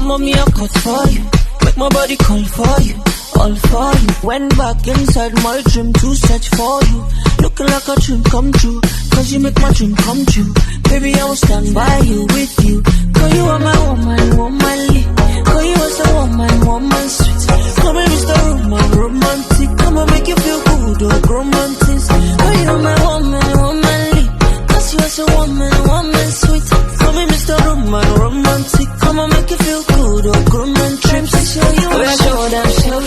mommy, I cut for you. Make my body call for you, all for you. Went back inside my dream to search for you. Looking like a dream come true, cause you make my dream come true. Baby, I will stand by you, with you. Cause you are my woman, womanly. Cause you are so woman, sweet. Come and Mr. Roman, romantic. Come and make you feel good, oh, romantic. Cause you are my woman, womanly. Cause you are so woman, sweet. Come and Mr. Roman, romantic. Come and make you feel good, oh, romantic. I show them, show